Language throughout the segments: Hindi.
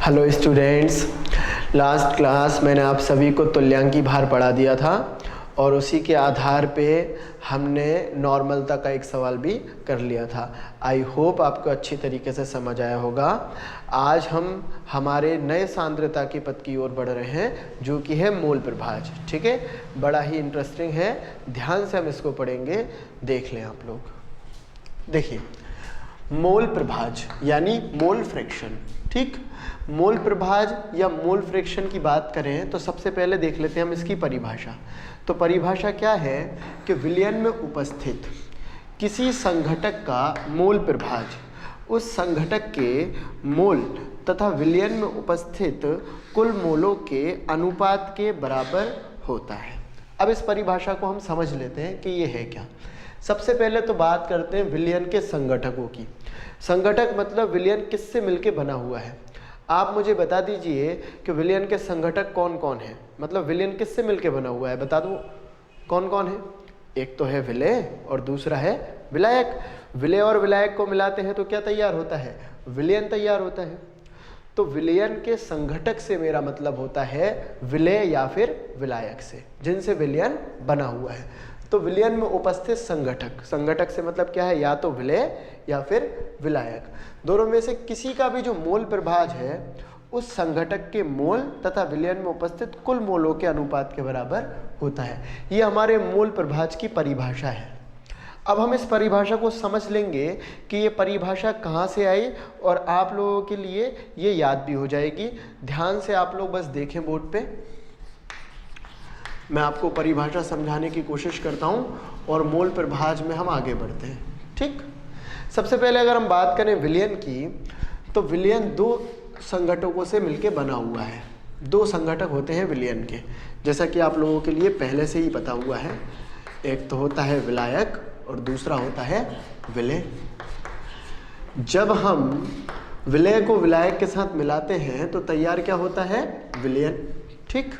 हेलो स्टूडेंट्स, लास्ट क्लास मैंने आप सभी को तुल्यांकी भार पढ़ा दिया था और उसी के आधार पे हमने नॉर्मलता का एक सवाल भी कर लिया था। आई होप आपको अच्छी तरीके से समझ आया होगा। आज हम हमारे नए सांद्रता के पद की ओर बढ़ रहे हैं जो कि है मोल प्रभाज। ठीक है, बड़ा ही इंटरेस्टिंग है, ध्यान से हम इसको पढ़ेंगे, देख लें आप लोग। देखिए, मोल प्रभाज यानी मोल फ्रैक्शन। ठीक, मोल प्रभाज या मोल फ्रैक्शन की बात करें तो सबसे पहले देख लेते हैं हम इसकी परिभाषा। तो परिभाषा क्या है कि विलयन में उपस्थित किसी संघटक का मोल प्रभाज उस संघटक के मोल तथा विलयन में उपस्थित कुल मोलों के अनुपात के बराबर होता है। अब इस परिभाषा को हम समझ लेते हैं कि ये है क्या। सबसे पहले तो बात करते हैं विलयन के संघटकों की। संघटक मतलब विलयन किससे मिलके बना हुआ है। आप मुझे बता दीजिए कि विलयन के संघटक कौन कौन है, मतलब विलयन किससे मिलके बना हुआ है, बता दो कौन कौन है। एक तो है विलेय और दूसरा है विलायक। विलेय और विलायक को मिलाते हैं तो क्या तैयार होता है, विलयन तैयार होता है। तो विलयन के संघटक से मेरा मतलब होता है विलेय या फिर विलायक से, जिनसे विलयन बना हुआ है। तो विलयन में उपस्थित संघटक, संघटक से मतलब क्या है, या तो विलेय या फिर विलायक, दोनों में से किसी का भी जो मोल प्रभाज है उस संघटक के मोल तथा विलयन में उपस्थित कुल मोलों के अनुपात के बराबर होता है। ये हमारे मोल प्रभाज की परिभाषा है। अब हम इस परिभाषा को समझ लेंगे कि ये परिभाषा कहाँ से आई और आप लोगों के लिए ये याद भी हो जाएगी। ध्यान से आप लोग बस देखें बोर्ड पे, मैं आपको परिभाषा समझाने की कोशिश करता हूँ और मोल प्रभाज में हम आगे बढ़ते हैं। ठीक, सबसे पहले अगर हम बात करें विलयन की, तो विलयन दो संघटकों से मिलके बना हुआ है। दो संघटक होते हैं विलयन के, जैसा कि आप लोगों के लिए पहले से ही पता हुआ है। एक तो होता है विलायक और दूसरा होता है विलेय। जब हम विलेय को विलायक के साथ मिलाते हैं तो तैयार क्या होता है, विलयन। ठीक,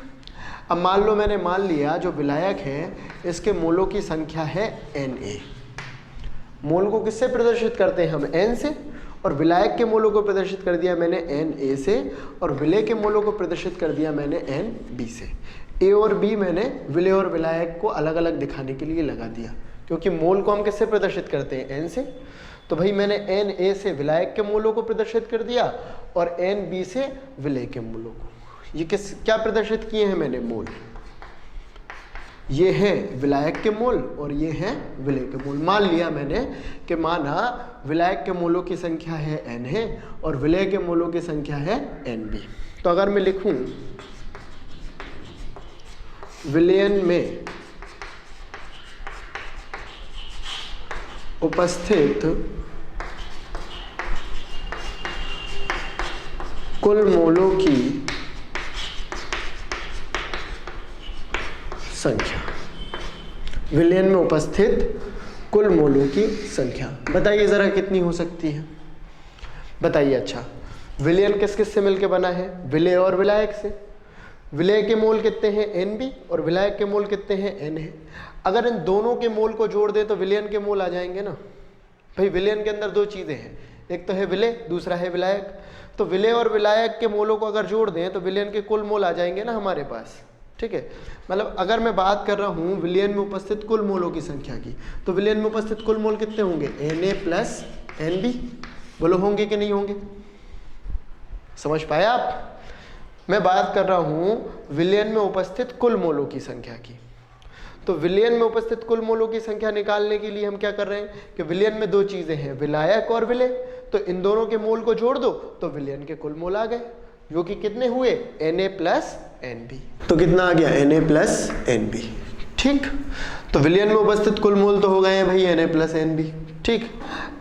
अब मान लो मैंने मान लिया जो विलायक है इसके मोलों की संख्या है Na। मोल को किससे प्रदर्शित करते हैं हम, n से, और विलायक के मोलों को प्रदर्शित कर दिया मैंने Na से, और विलेय के मोलों को प्रदर्शित कर दिया मैंने Nb से। A और B मैंने विलेय और विलायक को अलग अलग दिखाने के लिए लगा दिया, क्योंकि मोल को हम किससे प्रदर्शित करते हैं, n से। तो भाई मैंने Na से विलायक के मोलों को प्रदर्शित कर दिया और Nb से विलेय के मोलों को। ये क्या प्रदर्शित किए हैं मैंने, मोल। ये है विलायक के मोल और ये है विलेय के मोल। मान लिया मैंने कि माना विलायक के मोलों की संख्या है n है और विलेय के मोलों की संख्या है Nb। तो अगर मैं लिखूं विलयन में उपस्थित कुल मोलों की संख्या, विलयन में उपस्थित कुल मोलों की संख्या बताइए जरा कितनी हो सकती है, बताइए। अच्छा, विलयन किस किस से मिलके बना है, विलेय और विलायक से। विलेय के मोल कितने हैं, Nb, और विलायक के मोल कितने हैं, N है। अगर इन दोनों के मोल को जोड़ दें तो विलयन के मोल आ जाएंगे ना। भाई विलयन के अंदर दो चीजें हैं, एक तो है विलेय, दूसरा है विलायक। तो विलेय और विलायक के मोलों को अगर जोड़ दें तो विलयन के कुल मोल आ जाएंगे ना हमारे पास। ठीक है, मतलब अगर मैं बात कर रहा हूँ विलयन में उपस्थित कुल मोलों की संख्या की, तो विलयन में उपस्थित कुल मोल कितने होंगे, Na प्लस Nb। बोलो होंगे कि नहीं होंगे, समझ पाए आप। मैं बात कर रहा हूँ विलयन में उपस्थित कुल मोलों की संख्या की। तो विलयन में उपस्थित कुल मोलों की संख्या निकालने के लिए हम क्या कर रहे हैं कि विलयन में दो चीजें हैं, विलायक और विलेय। तो इन दोनों के मोल को जोड़ दो तो विलयन के कुल मोल आ गए, जो कि कितने हुए, Na प्लस Nb। तो कितना आ गया, Na प्लस Nb। ठीक, तो विलयन में उपस्थित कुल मोल तो हो गए हैं भाई Na प्लस Nb। ठीक,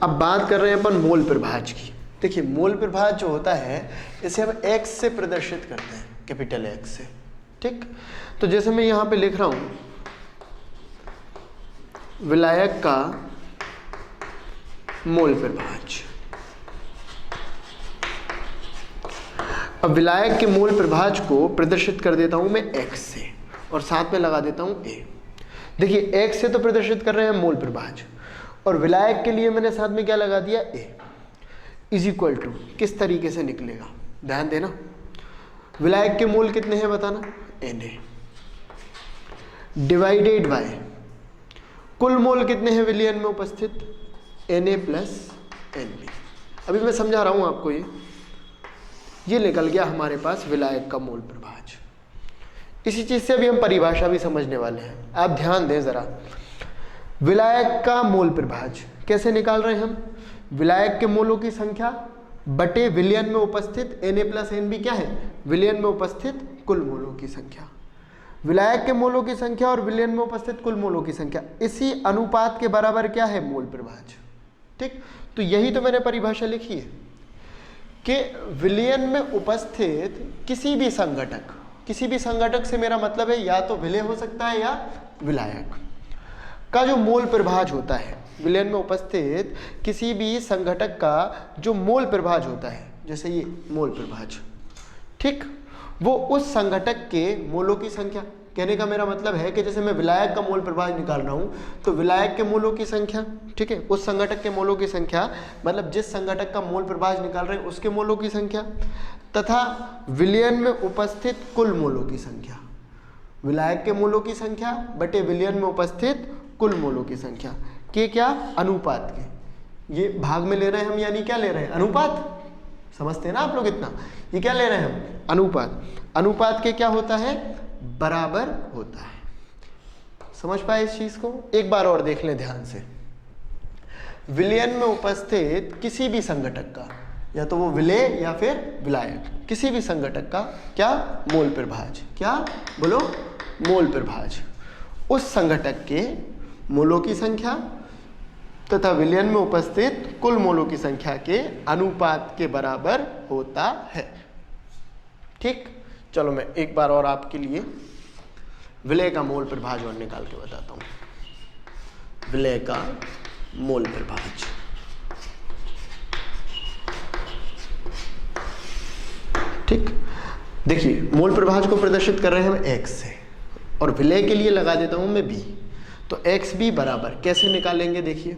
अब बात कर रहे हैं अपन मोल प्रभाज की। देखिए, मोल प्रभाज जो होता है इसे हम x से प्रदर्शित करते हैं, कैपिटल X से। ठीक, तो जैसे मैं यहाँ पे लिख रहा हूँ विलायक का मोल प्रभाज। अब विलायक के मोल प्रभाज को प्रदर्शित कर देता हूं मैं x से और साथ में लगा देता हूं a। देखिए, x से तो प्रदर्शित कर रहे हैं मोल प्रभाज और विलायक के लिए मैंने साथ में क्या लगा दिया, a इज इक्वल टू, किस तरीके से निकलेगा, ध्यान देना। विलायक के मोल कितने हैं बताना, Na डिवाइडेड बाय कुल मोल कितने हैं विलयन में उपस्थित, Na प्लस Nb। अभी मैं समझा रहा हूं आपको, ये निकल गया हमारे पास विलायक का मोल प्रभाज। इसी चीज से अभी हम परिभाषा भी समझने वाले हैं। आप ध्यान दें जरा, विलायक का मोल प्रभाज कैसे निकाल रहे हैं हम, विलायक के मोलों की संख्या बटे विलयन में उपस्थित Na प्लस Nb क्या है, विलयन में उपस्थित कुल मोलों की संख्या। विलायक के मोलों की संख्या और विलयन में उपस्थित कुल मोलों की संख्या, इसी अनुपात के बराबर क्या है, मोल प्रभाज। ठीक, तो यही तो मैंने परिभाषा लिखी है कि विलयन में उपस्थित किसी भी संघटक, किसी भी संघटक से मेरा मतलब है या तो विलय हो सकता है या विलायक का जो मोल प्रभाज होता है, विलयन में उपस्थित किसी भी संघटक का जो मोल प्रभाज होता है, जैसे ये मोल प्रभाज, ठीक, वो उस संघटक के मोलों की संख्या, कहने का मेरा मतलब है कि जैसे मैं विलायक का मोल प्रभाज निकाल रहा हूँ तो विलायक के मोलों की संख्या, ठीक है, उस संघटक के मोलों की संख्या, मतलब जिस संघटक का मोल प्रभाज निकाल रहे हैं उसके मोलों की संख्या, तथा विलयन में उपस्थित कुल मोलों की संख्या, विलायक के मोलों की संख्या बटे विलयन में उपस्थित कुल मोलों की संख्या के क्या, अनुपात के। ये भाग में ले रहे हैं हम, यानी क्या ले रहे हैं, अनुपात। समझते हैं ना आप लोग इतना, ये क्या ले रहे हैं हम, अनुपात। अनुपात के क्या होता है, बराबर होता है। समझ पाए इस चीज को, एक बार और देख लें ध्यान से। विलयन में उपस्थित किसी भी संघटक का, या तो वो विलय या फिर विलायक, किसी भी संघटक का क्या, मोल प्रभाज, क्या बोलो, मोल प्रभाज, उस संघटक के मोलों की संख्या तथा विलयन में उपस्थित कुल मोलों की संख्या के अनुपात के बराबर होता है। ठीक, चलो मैं एक बार और आपके लिए विलय का मोल प्रभाज और निकाल के बताता हूं। विलय का मोल प्रभाज, ठीक, देखिए मोल प्रभाज को प्रदर्शित कर रहे हैं हम x से, और विलय के लिए लगा देता हूं मैं b। तो एक्स बी बराबर कैसे निकालेंगे, देखिए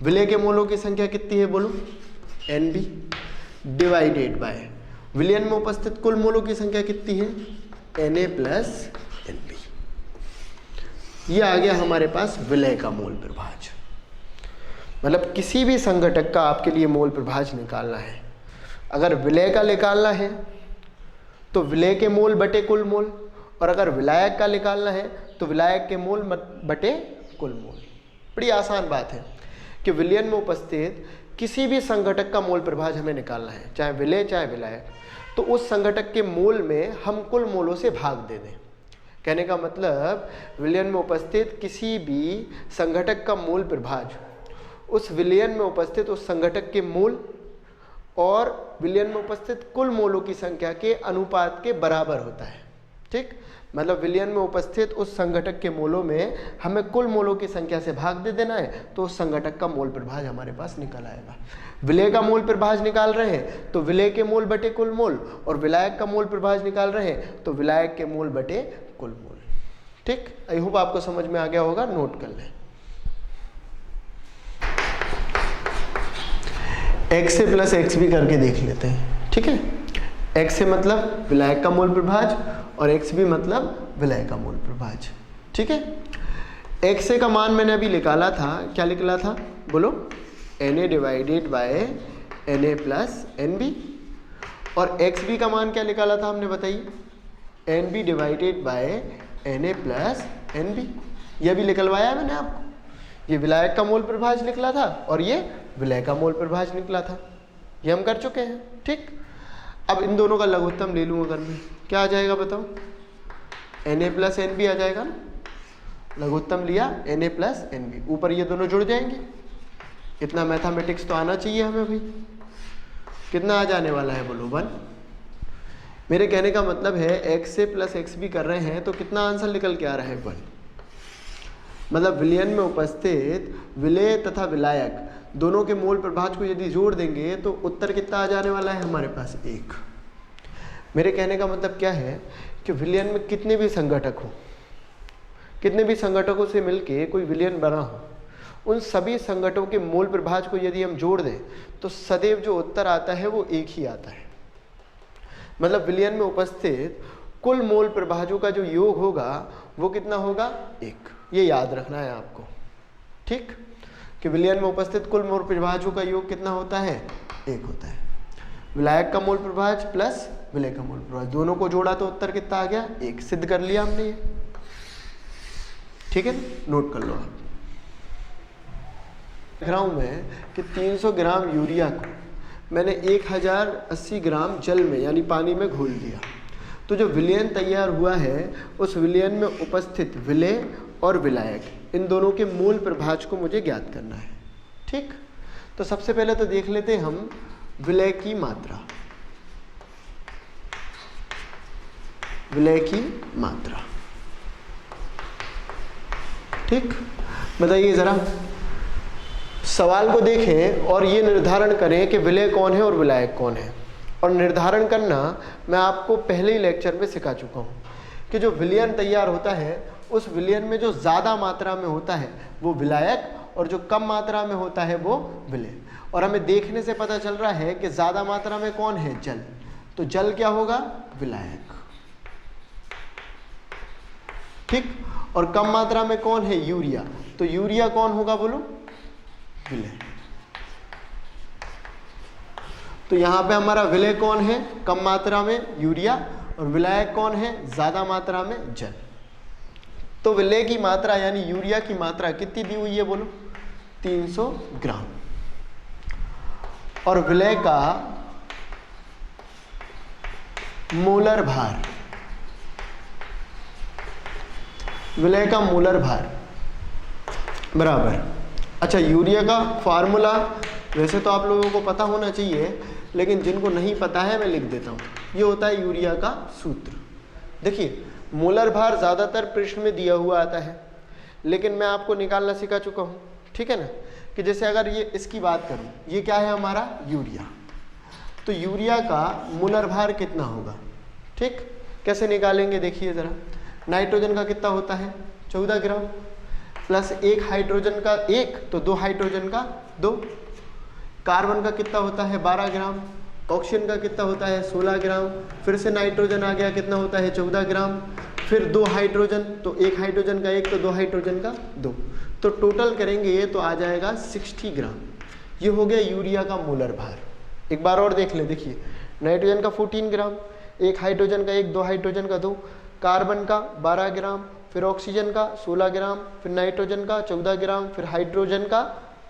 विलय के मोलों की संख्या कितनी है बोलो, Nb डिवाइडेड बाय विलयन में उपस्थित कुल मोलों की संख्या कितनी है, Na प्लस Nb। ये आ गया हमारे पास विलय का मोल प्रभाज। मतलब किसी भी संघटक का आपके लिए मोल प्रभाज निकालना है, अगर विलय का निकालना है तो विलय के मोल बटे कुल मोल, और अगर विलायक का निकालना है तो विलायक के मोल बटे कुल मोल। बड़ी आसान बात है कि विलयन में उपस्थित किसी भी संघटक का मोल प्रभाज हमें निकालना है, चाहे विलय चाहे विलायक, तो उस संघटक के मोल में हम कुल मोलों से भाग दे दें। कहने का मतलब विलयन में उपस्थित किसी भी संघटक का मोल प्रभाज उस विलयन में उपस्थित उस संघटक के मोल और विलयन में उपस्थित कुल मोलों की संख्या के अनुपात के बराबर होता है। ठीक, मतलब विलयन में उपस्थित उस संघटक के मोलों में हमें कुल मोलों की संख्या से भाग दे देना है, तो उस संघटक का मोल प्रभाज हमारे पास निकल आएगा। विलय का मोल प्रभाज निकाल रहे हैं तो विलय के मोल बटे कुल मोल, और विलायक का मोल प्रभाज निकाल रहे हैं तो विलायक के मोल बटे कुल मोल। ठीक, आई होप आपको समझ में आ गया होगा, नोट कर लें। x से प्लस एक्स भी करके देख लेते हैं। ठीक है, x से मतलब विलायक का मोल प्रभाज और x भी मतलब विलय का मोल प्रभाज। ठीक है, x से का मान मैंने अभी निकाला था, क्या निकला था बोलो, Na divided by Na plus Nb, और xb का मान क्या निकाला था हमने बताइए, Nb divided by Na plus Nb। यह भी निकलवाया है मैंने आपको, ये विलायक का मोल प्रभाज निकला था और ये विलय का मोल प्रभाज निकला था, ये हम कर चुके हैं। ठीक, अब इन दोनों का लघुत्तम ले लूँ अगर मैं, क्या आ जाएगा बताओ, Na प्लस Nb आ जाएगा ना, लघुत्तम लिया Na प्लस Nb, ऊपर ये दोनों जुड़ जाएंगे। इतना मैथमेटिक्स तो आना चाहिए हमें भाई, कितना आ जाने वाला है बोलो, 1। मेरे कहने का मतलब है x से प्लस एक्स भी कर रहे हैं तो कितना आंसर निकल के आ रहा है, 1। मतलब विलयन में उपस्थित विलय तथा विलायक दोनों के मोल प्रभाज को यदि जोड़ देंगे तो उत्तर कितना आ जाने वाला है हमारे पास, 1। मेरे कहने का मतलब क्या है कि विलयन में कितने भी संघटक हो, कितने भी संघटकों से मिलके कोई विलयन बना हो, उन सभी संघटकों के मोल प्रभाज को यदि हम जोड़ दें तो सदैव जो उत्तर आता है वो एक ही आता है। मतलब विलयन में उपस्थित कुल मोल प्रभाजों का जो योग होगा वो कितना होगा? 1। ये याद रखना है आपको, ठीक, कि विलयन में उपस्थित कुल मोल प्रभाजों का योग कितना होता है? 1 होता है। विलायक का मोल प्रभाज प्लस विलय का मोल प्रभाज, दोनों को जोड़ा तो उत्तर कितना आ गया? 1। सिद्ध कर लिया हमने ये, ठीक है, नोट कर लो आप। देख रहा हूं मैं कि 300 ग्राम यूरिया को मैंने 1080 ग्राम जल में यानी पानी में घोल दिया, तो जो विलयन तैयार हुआ है उस विलयन में उपस्थित विलय और विलायक इन दोनों के मूल प्रभाज को मुझे ज्ञात करना है, ठीक। तो सबसे पहले तो देख लेते हैं हम विलय की मात्रा, विलय की मात्रा, ठीक। बताइए जरा, सवाल को देखें और ये निर्धारण करें कि विलय कौन है और विलायक कौन है। और निर्धारण करना मैं आपको पहले ही लेक्चर में सिखा चुका हूँ कि जो विलयन तैयार होता है उस विलयन में जो ज़्यादा मात्रा में होता है वो विलायक और जो कम मात्रा में होता है वो विलय। और हमें देखने से पता चल रहा है कि ज़्यादा मात्रा में कौन है? जल। तो जल क्या होगा? विलायक, ठीक। और कम मात्रा में कौन है? यूरिया। तो यूरिया कौन होगा बोलो? विलय। तो यहां पे हमारा विलय कौन है? कम मात्रा में यूरिया, और विलायक कौन है? ज्यादा मात्रा में जल। तो विलय की मात्रा यानी यूरिया की मात्रा कितनी दी हुई है बोलो? 300 ग्राम। और विलय का मोलर भार, विलय का मोलर भार बराबर, अच्छा यूरिया का फार्मूला वैसे तो आप लोगों को पता होना चाहिए, लेकिन जिनको नहीं पता है मैं लिख देता हूँ। ये होता है यूरिया का सूत्र। देखिए मोलर भार ज़्यादातर प्रश्न में दिया हुआ आता है, लेकिन मैं आपको निकालना सिखा चुका हूँ, ठीक है ना। कि जैसे अगर ये इसकी बात करूँ, ये क्या है हमारा? यूरिया। तो यूरिया का मोलर भार कितना होगा? ठीक, कैसे निकालेंगे देखिए ज़रा। नाइट्रोजन का कितना होता है? 14 ग्राम, प्लस एक हाइड्रोजन का 1 तो 2 हाइड्रोजन का 2। कार्बन का कितना होता है? 12 ग्राम। ऑक्सीजन का कितना होता है? 16 ग्राम। फिर से नाइट्रोजन आ गया, कितना होता है? 14 ग्राम। फिर 2 हाइड्रोजन, तो एक हाइड्रोजन का 1 तो 2 हाइड्रोजन का 2। तो टोटल करेंगे ये तो आ जाएगा 60 ग्राम। ये हो गया यूरिया का मोलर भार। एक बार और देख ले, देखिए नाइट्रोजन का 14 ग्राम, एक हाइड्रोजन का 1, 2 हाइड्रोजन का 2, कार्बन का 12 ग्राम, फिर ऑक्सीजन का 16 ग्राम, फिर नाइट्रोजन का 14 ग्राम, फिर हाइड्रोजन का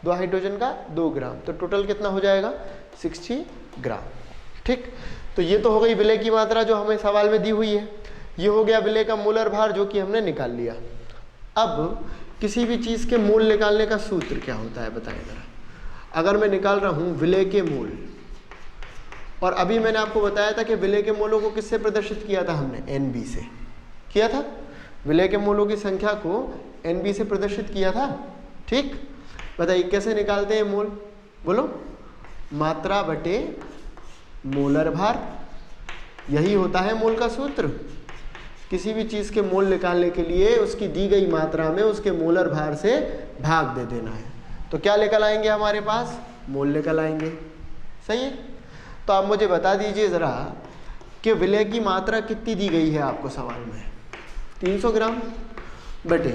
2 हाइड्रोजन का 2 ग्राम। तो टोटल कितना हो जाएगा? 60 ग्राम। ठीक, तो ये तो हो गई विलय की मात्रा जो हमें सवाल में दी हुई है। ये हो गया विलय का मोलर भार जो कि हमने निकाल लिया। अब किसी भी चीज़ के मोल निकालने का सूत्र क्या होता है बताएं जरा। अगर मैं निकाल रहा हूँ विलय के मोल, और अभी मैंने आपको बताया था कि विलय के मोलों को किससे प्रदर्शित किया था हमने? NB से किया था। विलय के मोलों की संख्या को NB से प्रदर्शित किया था। ठीक, बताइए कैसे निकालते हैं मोल? बोलो। मात्रा बटे मोलर भार, यही होता है मोल का सूत्र। किसी भी चीज़ के मोल निकालने के लिए उसकी दी गई मात्रा में उसके मोलर भार से भाग दे देना है। तो क्या लेकर आएंगे हमारे पास? मोल लेकर आएंगे। सही है। तो आप मुझे बता दीजिए ज़रा कि विलय की मात्रा कितनी दी गई है आपको सवाल में? 300 ग्राम बटे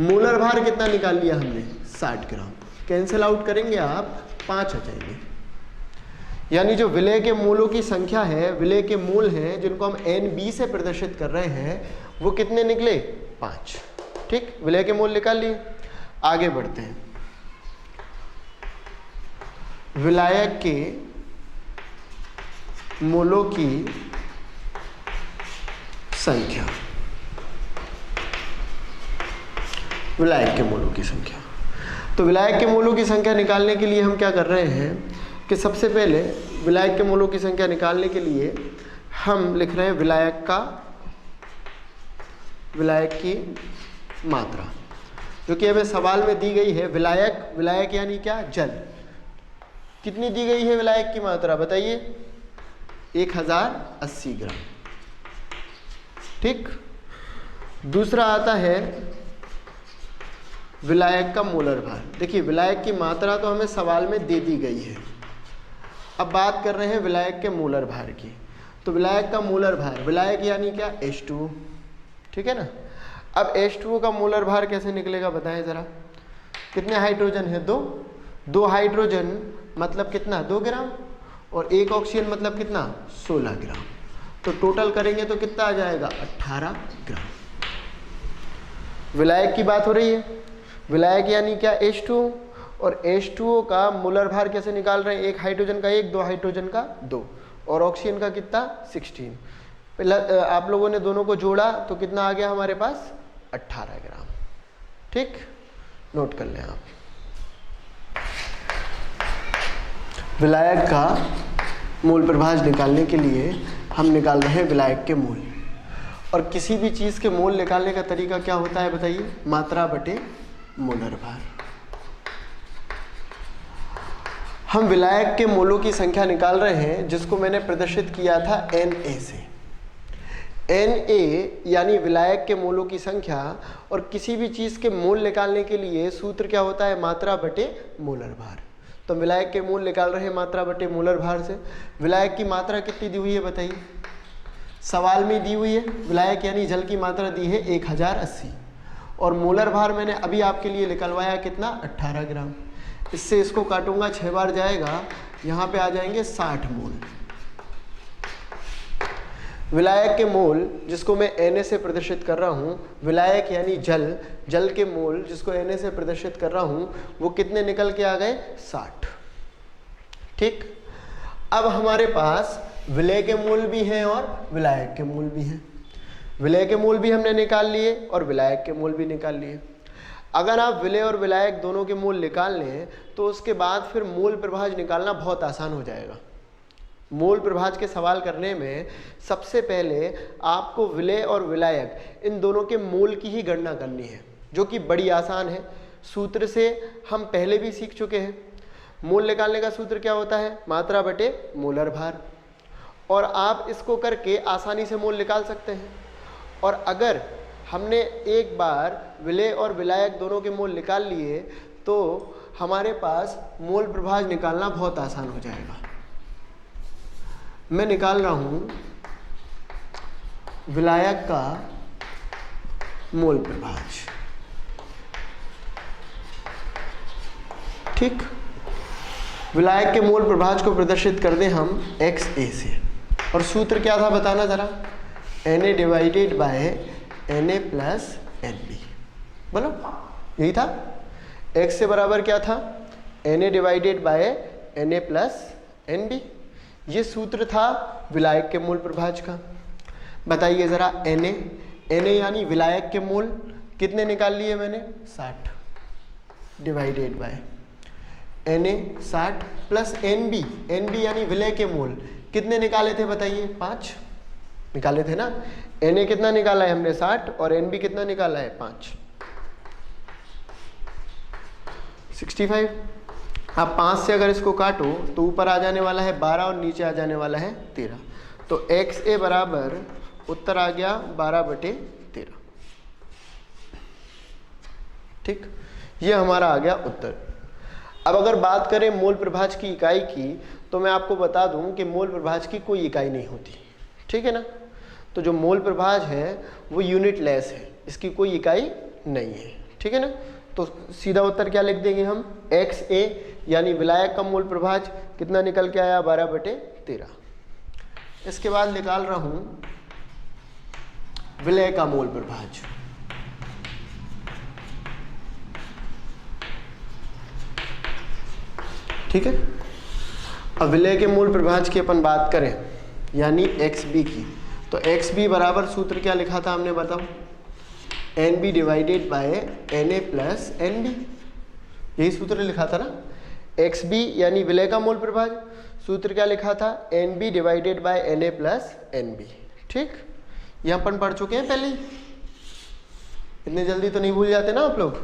मोलर भार कितना निकाल लिया हमने? 60 ग्राम। कैंसिल आउट करेंगे आप, 5 आ जाएंगे। यानी जो विलय के मोलों की संख्या है, विलय के मोल हैं जिनको हम NB से प्रदर्शित कर रहे हैं, वो कितने निकले? 5। ठीक, विलय के मोल निकाल लिए। आगे बढ़ते हैं। विलायक के मोलों की संख्या, विलायक के मोलों की संख्या। तो विलायक के मोलों की संख्या निकालने के लिए हम क्या कर रहे हैं कि सबसे पहले विलायक के मोलों की संख्या निकालने के लिए हम लिख रहे हैं विलायक की मात्रा, जो कि हमें सवाल में दी गई है। विलायक यानी क्या? जल। कितनी दी गई है विलायक की मात्रा बताइए? 1080 ग्राम। ठीक, दूसरा आता है विलायक का मोलर भार। देखिए विलायक की मात्रा तो हमें सवाल में दे दी गई है, अब बात कर रहे हैं विलायक के मोलर भार की। तो विलायक का मोलर भार, विलायक यानी क्या, H2O, ठीक है ना। अब H2O का मोलर भार कैसे निकलेगा बताएं ज़रा। कितने हाइड्रोजन है, 2, 2 हाइड्रोजन मतलब कितना, 2 ग्राम, और 1 ऑक्सीजन मतलब कितना, 16 ग्राम। तो टोटल करेंगे तो कितना आ जाएगा, 18 ग्राम। विलायक की बात हो रही है, विलायक यानी क्या, H2O, और H2O का मोलर भार कैसे निकाल रहे हैं, 1 हाइड्रोजन का 1, 2 हाइड्रोजन का 2, और ऑक्सीजन का कितना, 16। पहला आप लोगों ने दोनों को जोड़ा तो कितना आ गया हमारे पास, 18 ग्राम। ठीक, नोट कर लें आप। विलायक का मूल प्रभाज निकालने के लिए हम निकाल रहे हैं विलायक के मूल। और किसी भी चीज़ के मोल निकालने का तरीका क्या होता है बताइए, मात्रा बटे मोलर भार। हम विलायक के मोलों की संख्या निकाल रहे हैं जिसको मैंने प्रदर्शित किया था Na से। Na यानी विलायक के मोलों की संख्या, और किसी भी चीज़ के मोल निकालने के लिए सूत्र क्या होता है, मात्रा बटे मोलर भार। तो विलायक के मोल निकाल रहे हैं मात्रा बटे मोलर भार से। विलायक की मात्रा कितनी दी हुई है बताइए, सवाल में दी हुई है। विलायक यानी जल की मात्रा दी है 1080, और मोलर भार मैंने अभी आपके लिए निकलवाया कितना, 18 ग्राम। इससे इसको काटूंगा 6 बार जाएगा, यहाँ पे आ जाएंगे 60 मोल। विलायक के मोल जिसको मैं Na से प्रदर्शित कर रहा हूँ, विलायक यानी जल, जल के मोल जिसको Na से प्रदर्शित कर रहा हूँ, वो कितने निकल के आ गए, 60। ठीक, अब हमारे पास विलेय के मोल भी हैं और विलायक के मोल भी हैं। विलेय के मोल भी हमने निकाल लिए और विलायक के मोल भी निकाल लिए। अगर आप विलेय और विलायक दोनों के मोल निकाल लें तो उसके बाद फिर मोल प्रभाज निकालना बहुत आसान हो जाएगा। मोल प्रभाज के सवाल करने में सबसे पहले आपको विलेय और विलायक इन दोनों के मोल की ही गणना करनी है, जो कि बड़ी आसान है। सूत्र से हम पहले भी सीख चुके हैं। मोल निकालने का सूत्र क्या होता है, मात्रा बटे मोलर भार, और आप इसको करके आसानी से मोल निकाल सकते हैं। और अगर हमने एक बार विलेय और विलायक दोनों के मोल निकाल लिए तो हमारे पास मोल प्रभाज निकालना बहुत आसान हो जाएगा। मैं निकाल रहा हूँ विलायक का मोल प्रभाज। ठीक, विलायक के मोल प्रभाज को प्रदर्शित कर दें हम XA से, और सूत्र क्या था बताना ज़रा, Na divided by Na plus Nb। बोलो, यही था। X से बराबर क्या था, Na divided by Na plus Nb। ये सूत्र था विलायक के मोल प्रभाज का। बताइए ज़रा, Na यानी विलायक के मोल कितने निकाल लिए मैंने, 60 divided by Na 60 plus Nb यानी विलेय के मोल कितने निकाले थे बताइए, 5 निकाले थे ना। Na कितना निकाला है हमने, 60, और Nb कितना निकाला है, 5, 65। अब 5 से अगर इसको काटो तो ऊपर आ जाने वाला है 12 और नीचे आ जाने वाला है 13। तो XA बराबर उत्तर आ गया 12/13। ठीक, ये हमारा आ गया उत्तर। अब अगर बात करें मोल प्रभाज की इकाई की, तो मैं आपको बता दूं कि मोल प्रभाज की कोई इकाई नहीं होती। ठीक है ना, तो जो मोल प्रभाज है वो यूनिट लेस है, इसकी कोई इकाई नहीं है। ठीक है ना, तो सीधा उत्तर क्या लिख देंगे हम, XA यानी विलायक का मोल प्रभाज कितना निकल के आया, 12/13। इसके बाद निकाल रहा हूँ विलेय का मोल प्रभाज। ठीक है, अब विलेय के मूल प्रभाज की अपन बात करें यानी XB की, तो XB बराबर सूत्र क्या लिखा था हमने बताओ, NB divided by Na plus Nb। यही सूत्र लिखा था ना। XB यानी विलेय का मोल प्रभाज, सूत्र क्या लिखा था, NB divided by Na plus Nb। ठीक, ये अपन पढ़ चुके हैं पहले ही, इतने जल्दी तो नहीं भूल जाते ना आप लोग।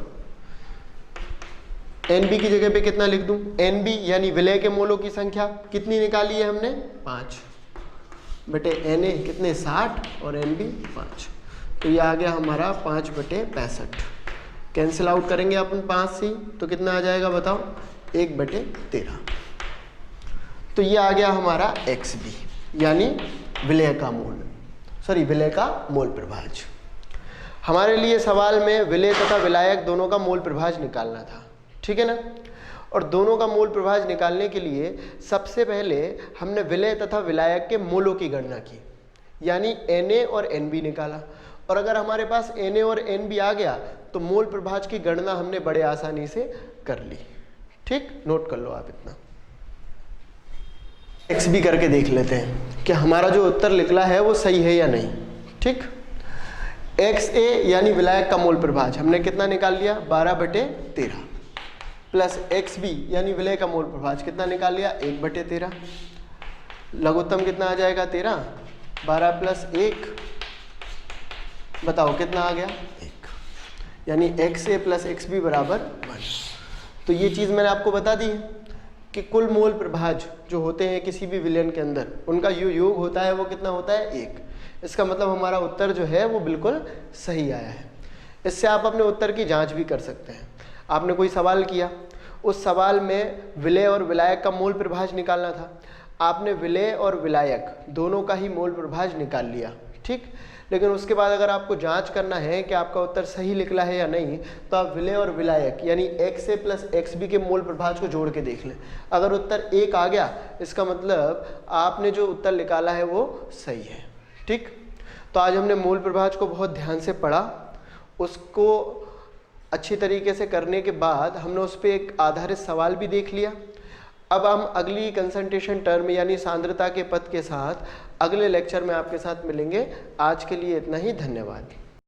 Nb की जगह पे कितना लिख दूं, Nb यानी विलेय के मोलों की संख्या कितनी निकाली है हमने, 5 बटे Na कितने, 60, और Nb 5। तो ये आ गया हमारा 5/65। कैंसिल आउट करेंगे अपन 5 से, तो कितना आ जाएगा बताओ, 1/13। तो ये आ गया हमारा XB यानी विलय का मोल प्रभाज। हमारे लिए सवाल में विलय तथा विलायक दोनों का मोल प्रभाज निकालना था, ठीक है ना। और दोनों का मोल प्रभाज निकालने के लिए सबसे पहले हमने विलय तथा विलायक के मोलों की गणना की, यानी Na और Nb निकाला। और अगर हमारे पास Na और Nb आ गया तो मोल प्रभाज की गणना हमने बड़े आसानी से कर ली। ठीक, नोट कर लो आप इतना। एक्स भी करके देख लेते हैं कि हमारा जो उत्तर निकला है वो सही है या नहीं। ठीक, XA यानी विलायक का मोल प्रभाज हमने कितना निकाल लिया, 12/13 प्लस XB यानी विलय का मोल प्रभाज कितना निकाल लिया, 1/13। लघुत्तम कितना आ जाएगा, 13, 12 प्लस 1 बताओ कितना आ गया, 1, यानी XA प्लस XB बराबर 1। तो ये चीज़ मैंने आपको बता दी है कि कुल मोल प्रभाज जो होते हैं किसी भी विलयन के अंदर उनका जो योग होता है वो कितना होता है, 1। इसका मतलब हमारा उत्तर जो है वो बिल्कुल सही आया है। इससे आप अपने उत्तर की जांच भी कर सकते हैं। आपने कोई सवाल किया, उस सवाल में विलय और विलायक का मोल प्रभाज निकालना था, आपने विलय और विलायक दोनों का ही मोल प्रभाज निकाल लिया, ठीक। लेकिन उसके बाद अगर आपको जांच करना है कि आपका उत्तर सही निकला है या नहीं, तो आप विलय और विलायक यानी XA प्लस XB के मोल प्रभाज को जोड़ के देख लें। अगर उत्तर 1 आ गया, इसका मतलब आपने जो उत्तर निकाला है वो सही है, ठीक। तो आज हमने मोल प्रभाज को बहुत ध्यान से पढ़ा, उसको अच्छी तरीके से करने के बाद हमने उस पर एक आधारित सवाल भी देख लिया। अब हम अगली कंसंट्रेशन टर्म यानी सांद्रता के पद के साथ अगले लेक्चर में आपके साथ मिलेंगे। आज के लिए इतना ही, धन्यवाद।